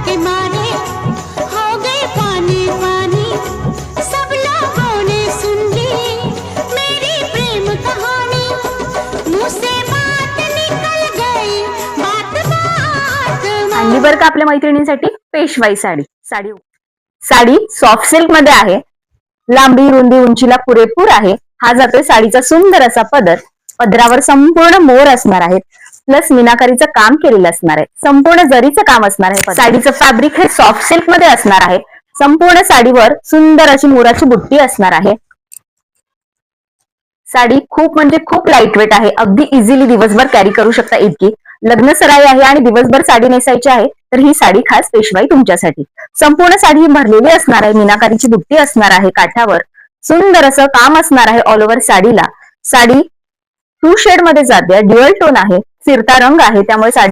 के मारे हो गए पानी पानी। सब लोगों ने सुन ली मेरी प्रेम कहानी। मुंह से बात निकल गई, बात बात में। आणली बरं का आपल्या मैत्रिणींसाठी पेशवाई साडी। साडी सॉफ्ट सिल्क मध्ये आहे, लांबी रुंदी उंचीला पुरेपूर आहे। हा जातोय साडीचा सुंदर असा पदर, पदरावर संपूर्ण मोर असणार आहेत, प्लस मीनाकारीचं काम केलेलं असणार आहे, संपूर्ण जरीचं काम असणार आहे। साडीचं फॅब्रिक हे सॉफ्ट सिल्क मध्ये असणार आहे। संपूर्ण साडीवर सुंदर अशी मोराची बुट्टी असणार आहे। साडी खूप म्हणजे खूप लाईट वेट आहे, अगदी इझिली दिवसभर कॅरी करू शकता इतकी। लग्न सराई आहे आणि दिवसभर साडी नेसायची आहे तर ही साडी खास पेशवाई तुमच्यासाठी। संपूर्ण साडी ही भरलेली असणार आहे, मीनाकारीची बुट्टी असणार आहे, काठावर सुंदर असं काम असणार आहे ऑल ओव्हर साडीला। साडी 2 शेड मध्ये जाते, ड्युअल टोन आहे, फिरता रंग आहे, त्यामुळे साडी